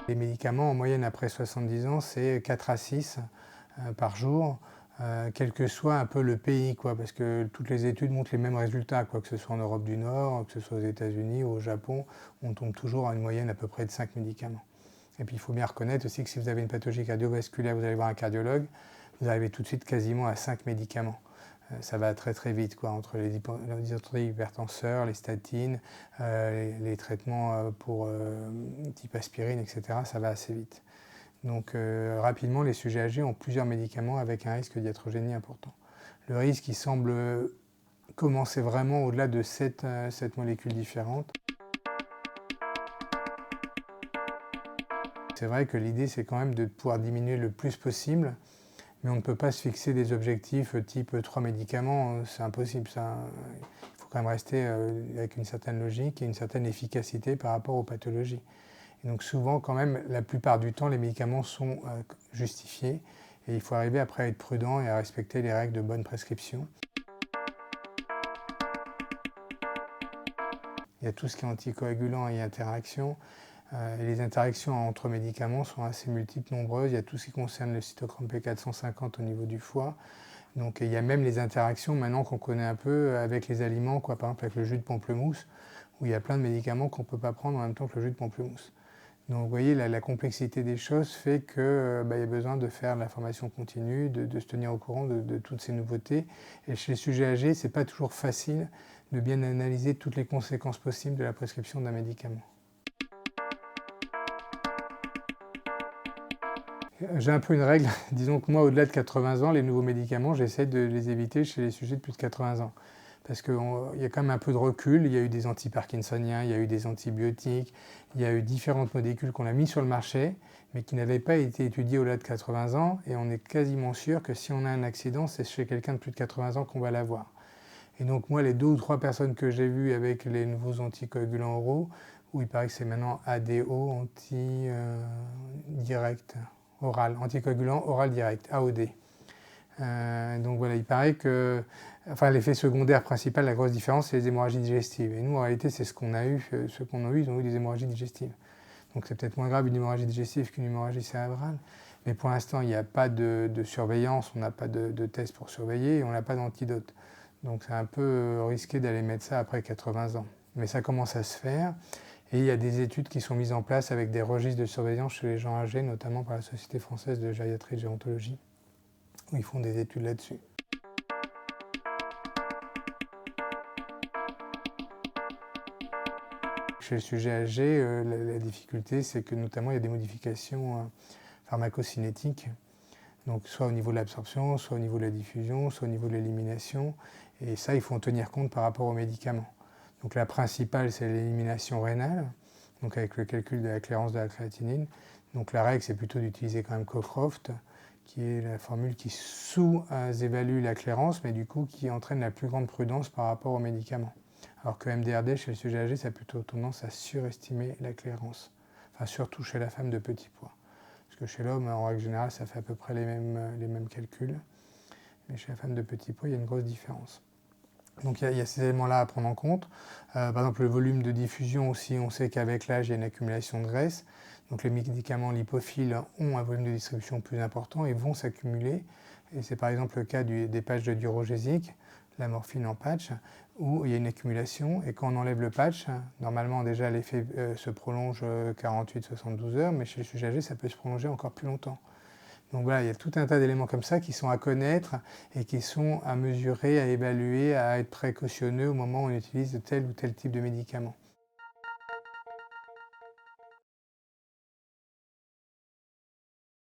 Les médicaments, en moyenne, après 70 ans, c'est 4 à 6 par jour, quel que soit un peu le pays, quoi, parce que toutes les études montrent les mêmes résultats, quoi, que ce soit en Europe du Nord, que ce soit aux États-Unis ou au Japon, on tombe toujours à une moyenne à peu près de 5 médicaments. Et puis il faut bien reconnaître aussi que si vous avez une pathologie cardiovasculaire, vous allez voir un cardiologue, vous arrivez tout de suite quasiment à 5 médicaments. Ça va très très vite, quoi, entre les hypertenseurs, les statines, les traitements pour type aspirine, etc. Ça va assez vite. Donc rapidement, les sujets âgés ont plusieurs médicaments avec un risque d'iatrogénie important. Le risque, il semble commencer vraiment au-delà de 7 molécules différentes. C'est vrai que l'idée, c'est quand même de pouvoir diminuer le plus possible, mais on ne peut pas se fixer des objectifs type 3 médicaments, c'est impossible. Ça. Il faut quand même rester avec une certaine logique et une certaine efficacité par rapport aux pathologies. Et donc souvent, quand même, la plupart du temps, les médicaments sont justifiés et il faut arriver après à être prudent et à respecter les règles de bonne prescription. Il y a tout ce qui est anticoagulant et interaction. Et les interactions entre médicaments sont assez multiples, nombreuses. Il y a tout ce qui concerne le cytochrome P450 au niveau du foie. Donc il y a même les interactions maintenant qu'on connaît un peu avec les aliments, quoi, par exemple avec le jus de pamplemousse, où il y a plein de médicaments qu'on ne peut pas prendre en même temps que le jus de pamplemousse. Donc vous voyez, la complexité des choses fait qu'il y a besoin de faire de la formation continue, de se tenir au courant de toutes ces nouveautés. Et chez les sujets âgés, ce n'est pas toujours facile de bien analyser toutes les conséquences possibles de la prescription d'un médicament. J'ai un peu une règle, disons que moi, au-delà de 80 ans, les nouveaux médicaments, j'essaie de les éviter chez les sujets de plus de 80 ans. Parce qu'il y a quand même un peu de recul, il y a eu des anti-parkinsoniens, il y a eu des antibiotiques, il y a eu différentes molécules qu'on a mises sur le marché, mais qui n'avaient pas été étudiées au-delà de 80 ans, et on est quasiment sûr que si on a un accident, c'est chez quelqu'un de plus de 80 ans qu'on va l'avoir. Et donc moi, les 2 ou 3 personnes que j'ai vues avec les nouveaux anticoagulants oraux, où il paraît que c'est maintenant ADO, anti-direct, oral, anticoagulant oral direct, AOD. Donc voilà, il paraît que l'effet secondaire principal, la grosse différence, c'est les hémorragies digestives. Et nous, en réalité, c'est ce qu'on a eu. Ceux qu'on a eu, ils ont eu des hémorragies digestives. Donc c'est peut-être moins grave une hémorragie digestive qu'une hémorragie cérébrale. Mais pour l'instant, il n'y a pas de surveillance, on n'a pas de test pour surveiller et on n'a pas d'antidote. Donc c'est un peu risqué d'aller mettre ça après 80 ans. Mais ça commence à se faire. Et il y a des études qui sont mises en place avec des registres de surveillance chez les gens âgés, notamment par la Société française de gériatrie et de gérontologie, où ils font des études là-dessus. Chez le sujet âgé, la difficulté, c'est que notamment il y a des modifications pharmacocinétiques, donc soit au niveau de l'absorption, soit au niveau de la diffusion, soit au niveau de l'élimination. Et ça, il faut en tenir compte par rapport aux médicaments. Donc la principale, c'est l'élimination rénale, donc avec le calcul de la clairance de la créatinine. Donc la règle, c'est plutôt d'utiliser quand même Cockcroft, qui est la formule qui sous-évalue la clairance, mais du coup qui entraîne la plus grande prudence par rapport aux médicaments. Alors que MDRD, chez le sujet âgé, ça a plutôt tendance à surestimer la clairance, enfin surtout chez la femme de petit poids. Parce que chez l'homme, en règle générale, ça fait à peu près les mêmes calculs, mais chez la femme de petit poids, il y a une grosse différence. Donc il y a ces éléments-là à prendre en compte. Par exemple, le volume de diffusion aussi, on sait qu'avec l'âge, il y a une accumulation de graisse. Donc les médicaments lipophiles ont un volume de distribution plus important et vont s'accumuler. Et c'est par exemple le cas des patchs de diurogésique, la morphine en patch, où il y a une accumulation. Et quand on enlève le patch, normalement déjà l'effet se prolonge 48-72 heures, mais chez le sujet âgé, ça peut se prolonger encore plus longtemps. Donc voilà, il y a tout un tas d'éléments comme ça qui sont à connaître et qui sont à mesurer, à évaluer, à être précautionneux au moment où on utilise tel ou tel type de médicament.